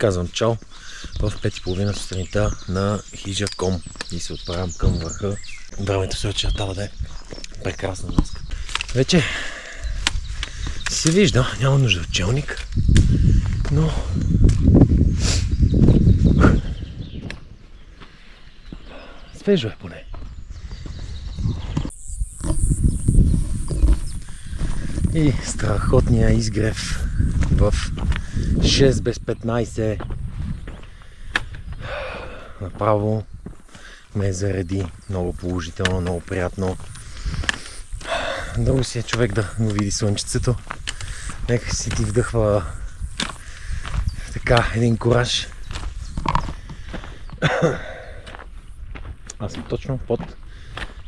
Казвам чао в 5:30 сутринта на хижа Ком и се отправям към върха. Времето се очертава да е прекрасно днес. Вече се вижда, няма нужда от челник, но свежо е поне. И страхотния изгрев в 6 без 15 направо ме зареди много положително, много приятно. Дълго си е човек да го види слънчицето. Нека си ти вдъхва така един кураж. Аз съм точно под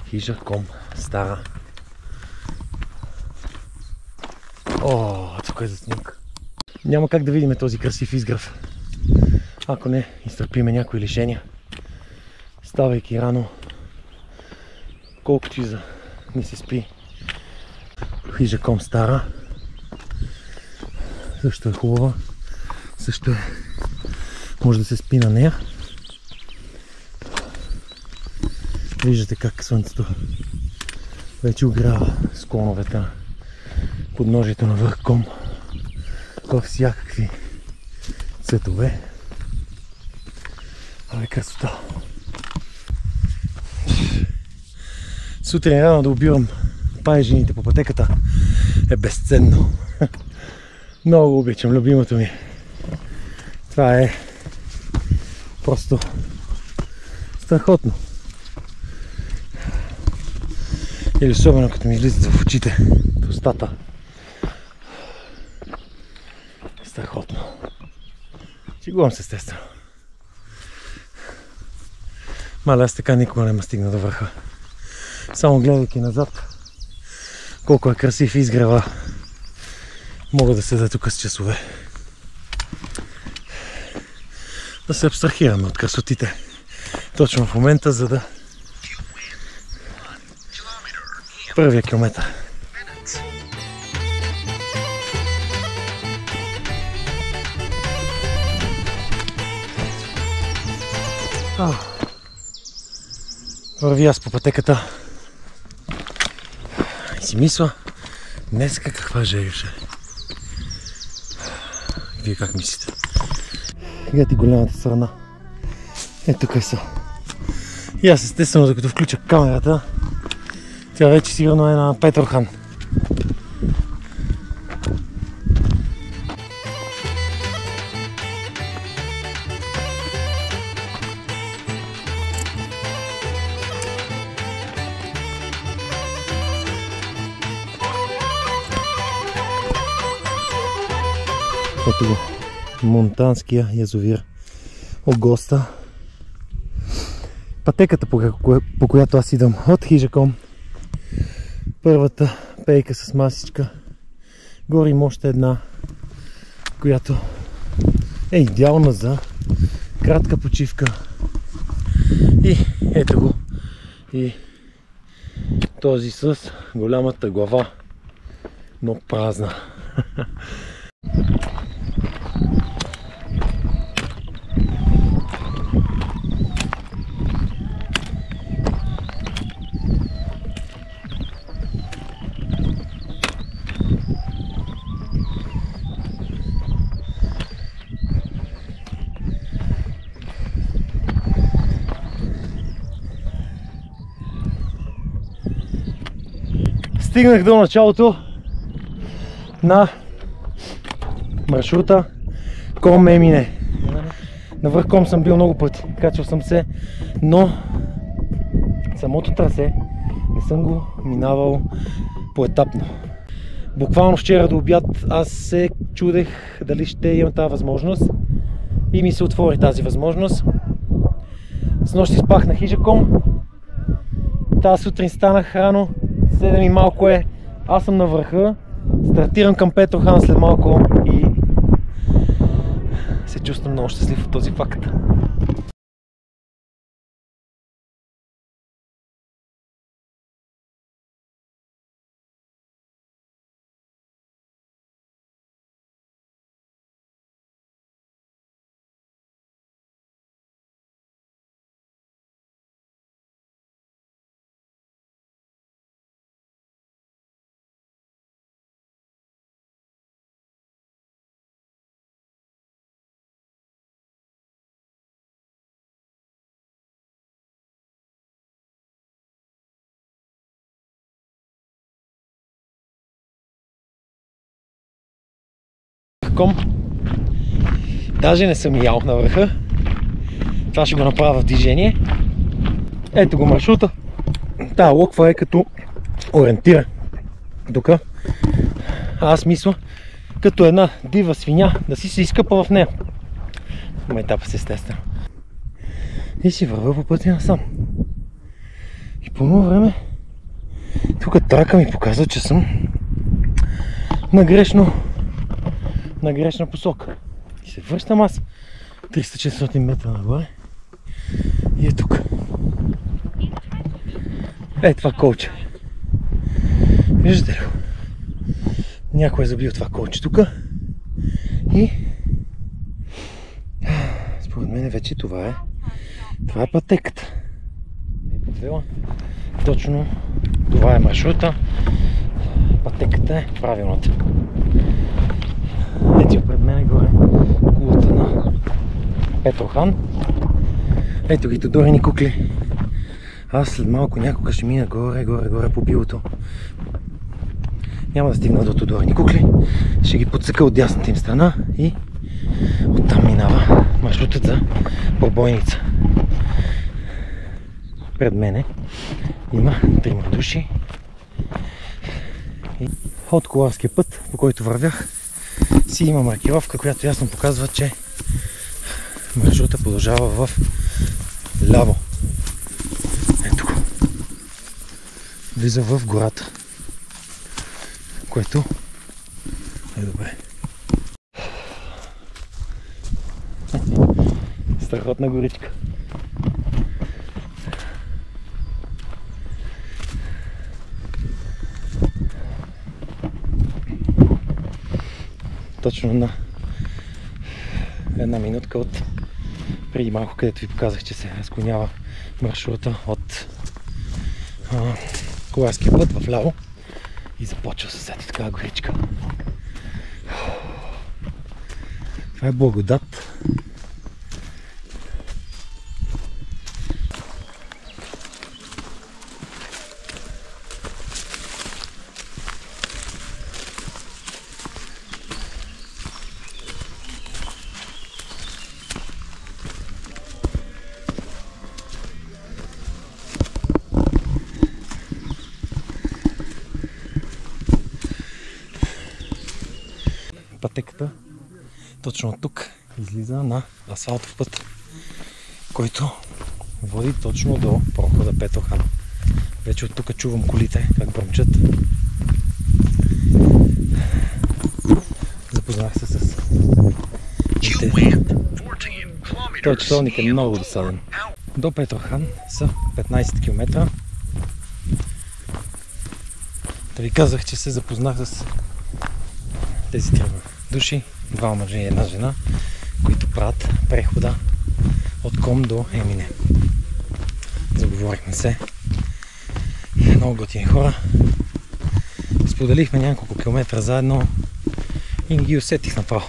хижа Ком Стара. О, тук е за снимка. Няма как да видим този красив изгрев, ако не изтърпиме някои лишения. Ставайки рано, колкото и за не се спи. Хижа Ком Стара също е хубава, също е, може да се спи на нея. Виждате как слънцето вече огрява склоновете на подножието на върх Ком във всякакви цветове. Абе, красота! Сутрин рано да убивам пайжените по пътеката е безценно. Много обичам любимото ми. Това е просто страхотно. Или особено като ми излизат в очите, в устата. Страхотно. Шегувам се, естествено. Мале, аз така никога не ме стигна до върха. Само гледайки назад, колко е красив изгрева, мога да седа тук с часове. Да се абстрахираме от красотите. Точно в момента, за да първия километър. Върви аз по пътеката и си мисля, днеска каква жега ще е. Вие как мислите? Гледайте голямата страна. Ето тук са. И аз естествено, докато включа камерата, тя вече сигурно е на Петрохан. Ето го, Монтанския язовир Огоста. Пътеката, по която аз идвам от хижа Ком. Първата пейка с масичка. Горе има още една, която е идеална за кратка почивка. И ето го. И този с голямата глава, но празна. Стигнах до началото на маршрута Ком Емине. На върх Ком съм бил много пъти, качвал съм се, но самото трасе не съм го минавал поетапно. Буквално вчера до обяд аз се чудех дали ще имам тази възможност и ми се отвори тази възможност. Снощи спах на хижа Ком, тази сутрин станах рано, 7 и малко е, аз съм на върха, стартирам към Петрохан след малко и се чувствам много щастлив от този факт. върхом. Даже не съм ял на върха. Това ще го направя в движение. Ето го маршрута. Тая локва е като ориентира. Тук аз мисля като една дива свиня да си се изкъпа в нея. Майтапа се естествено. И си вървя по пътя насам. И по едно време тук трака ми показва, че съм на грешна посока. И се връщам аз 300-400 метра нагоре и е тук. Е, това колче. Виждате ли? Някой е забил това колче тук и според мен вече това е пътеката. Не подвела. Точно това е маршрута. Пътеката е правилната. Ето пред мен горе кулата на Петрохан. Ето ги Тодорени кукли. Аз след малко някога ще мина горе по билото. Няма да стигна до Тодорени кукли. Ще ги подсека от дясната им страна и оттам минава маршрутът за Пробойница. Пред мене има 3 души. И от коларския път, по който вървях, си има маркировка, която ясно показва, че маршрута продължава в ляво. Ето го. Влиза в гората. Което е добре. Страхотна горичка. Точно на една минутка от преди малко, където ви показах, че се разклонява маршрута от коларския път в ляво и започва с ето такава горичка. Това е благодат. Пътеката точно от тук излиза на асфалтов път, който води точно до прохода Петрохан. Вече от тук чувам колите как бръмчат. Запознах се с този часовник е много досаден. До Петрохан са 15 км. Да ви казах, че се запознах с тези 3 души, 2 мъже и 1 жена, които правят прехода от Ком до Емине. Заговорихме се. Много готини хора. Споделихме няколко километра заедно и ги усетих направо.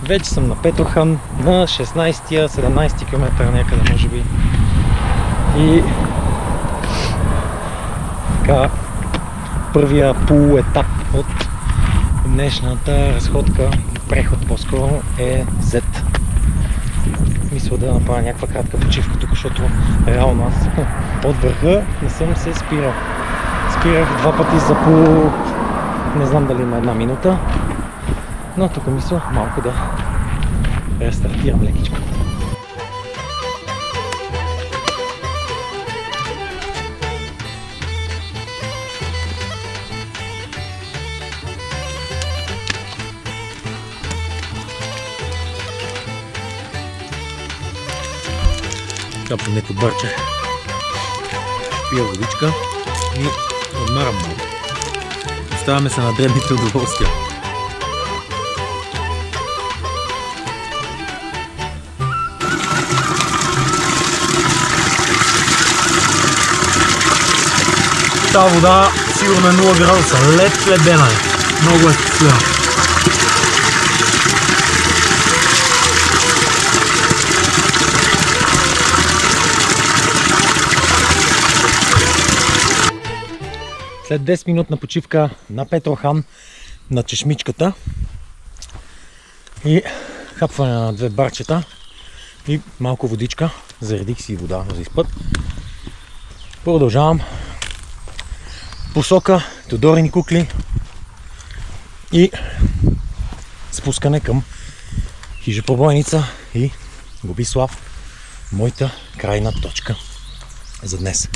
Вече съм на Петрохан, на 16-я, 17-ти километър някъде може би. И така, първия полуетап от днешната разходка, преход по-скоро, е Z. Мисля да направя някаква кратка почивка тук, защото реално аз от върха не съм се спирал. Спирах 2 пъти за по... не знам дали на 1 минута, но тук мисля малко да рестартирам лекичко. Капвам леко барче, пия водичка и отмарам малко. Оставаме се на дребните удоволствия. Тази вода сигурно е 0 градуса, ледена е, много е студена. След 10 минутна почивка на Петрохан на чешмичката и хапване на 2 барчета и малко водичка. Заредих си вода за изпът. Продължавам посока Тодорини кукли и спускане към хижа пробойница и Губислав, моята крайна точка за днес.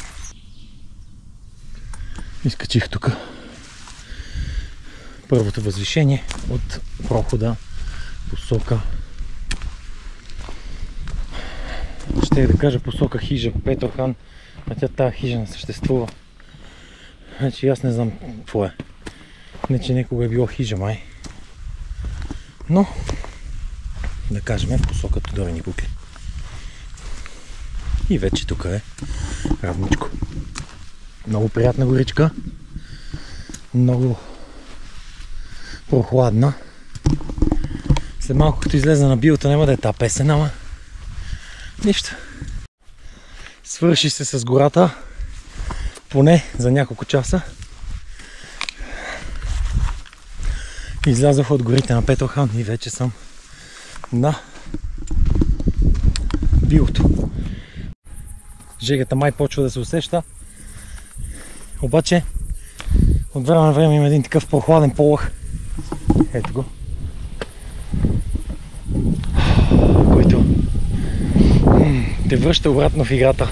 Изкачих тук първото възвишение от прохода посока, ще да кажа посока хижа Петрохан, а тази хижа не съществува. Значи аз не знам какво е. Не че някога е било хижа май. Но да кажем в посока Тодорини кукли. И вече тук е равничко. Много приятна горичка. Много прохладна. След малко като излезе на биота няма да е тази песен, ама нищо. Свърши се с гората поне за няколко часа. Излязох от горите на Петрохан и вече съм на биото. Жегата май почва да се усеща. Обаче от време на време има един такъв прохладен полъх. Ето го. Който те връща обратно в играта.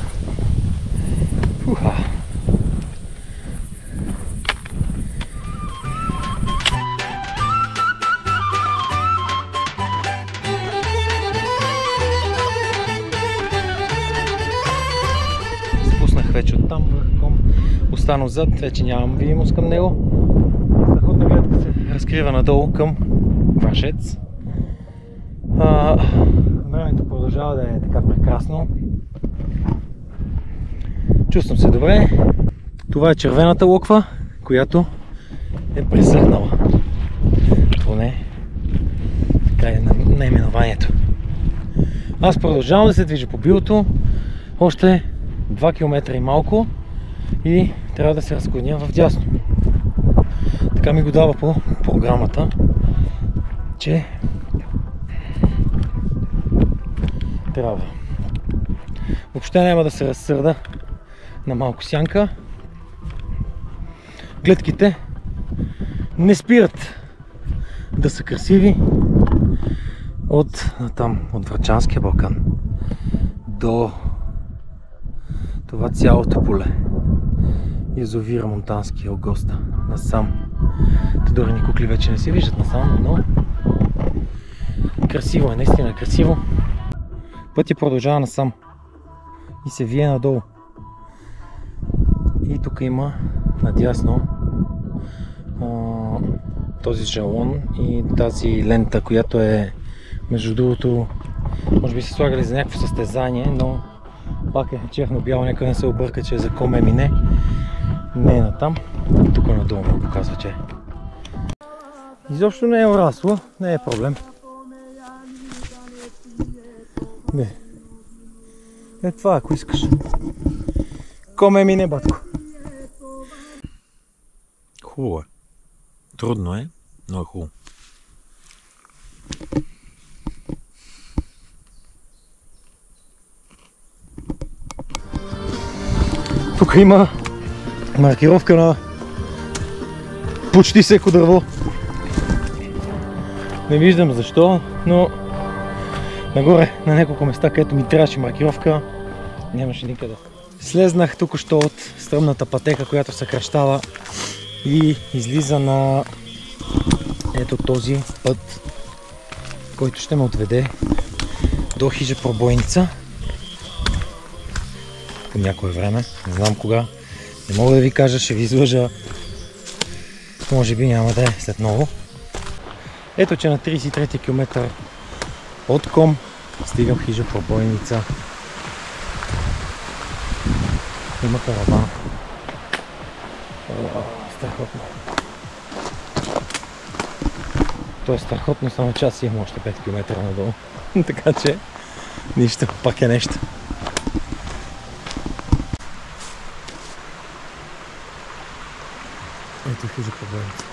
Спуснах вече оттам върхом. Останал зад, вече нямам видимост към него. Страхотна гледка се разкрива надолу към Вършец. Времето продължава да е така прекрасно. Чувствам се добре. Това е червената локва, която е презърнала. Поне така е наименованието. Аз продължавам да се движа по биото. Още 2 км и малко и трябва да се разклоня в дясно. Така ми го дава по програмата, че трябва. Въобще няма да се разсърда на малко сянка. Гледките не спират да са красиви от там, от Врачанския Балкан до това цялото поле. Язовира Монтански, Огоста, насам. Тодорини кукли вече не се виждат насам, но красиво е, наистина красиво. Пътя продължава насам и се вие надолу. И тук има надясно този жалон и тази лента, която е, между другото, може би се слагали за някакво състезание, но пак е черно-бяло, нека не се обърка, че е за коме мине. Не е натам. Тук надолу ме показва, че изобщо не е урасло, не е проблем. Не. Е това, ако искаш. Коме мине, батко. Хубаво е. Трудно е, но е хубаво. Тук има маркировка на почти всеко дърво. Не виждам защо, но нагоре на няколко места, където ми трябваше маркировка, нямаше никъде. Слезнах току-що от стръмната пътека, която съкращава и излиза на ето този път, който ще ме отведе до хижа пробойница. По някое време, не знам кога. Не мога да ви кажа, ще ви излъжа. Може би няма да е след много. Ето, че на 33 км от Ком стигам в хижа пробойница. Има караван. Страхотно. То е страхотно, само че аз имам още 5 км надолу. Така че, нищо, пак е нещо. Ето хижа пробойница.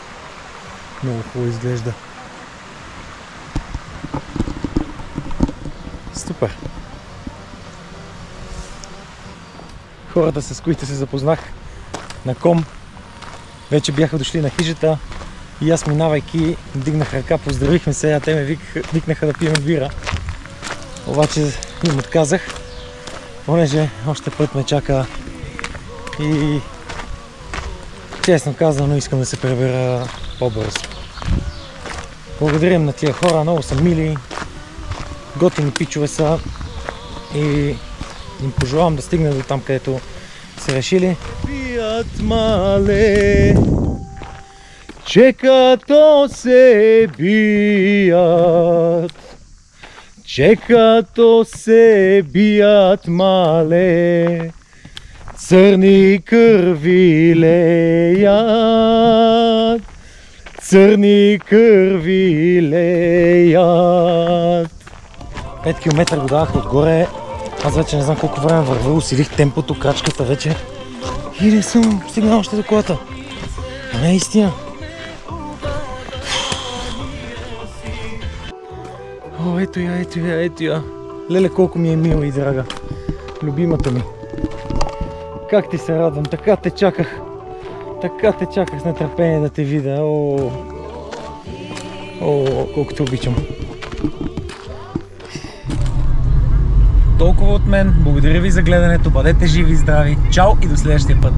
Много хубаво изглежда. Супер! Хората, с които се запознах на Ком, вече бяха дошли на хижата и аз, минавайки, вдигнах ръка, поздравихме се, а те ме викнаха да пием бира. Обаче им отказах, понеже още път ме чака и честно казано искам да се пребера по-бързо. Благодарим на тия хора, много са мили, готини пичове са и им пожелавам да стигнат до там, където са решили. Бият мале, че като се бият, че като се бият мале, църни кърви леят, църни кърви леят. 5 км го давах отгоре. Аз вече не знам колко време вървя, усилих темпото, крачката вече и не съм стигнал още до колата. А не е истина. О, ето я, ето я, ето я. Леле, колко ми е мила и драга. Любимата ми. Как ти се радвам, така те чаках. Така те чаках с нетърпение да те видя. О, колко те обичам. Толкова от мен. Благодаря ви за гледането. Бъдете живи и здрави. Чао и до следващия път.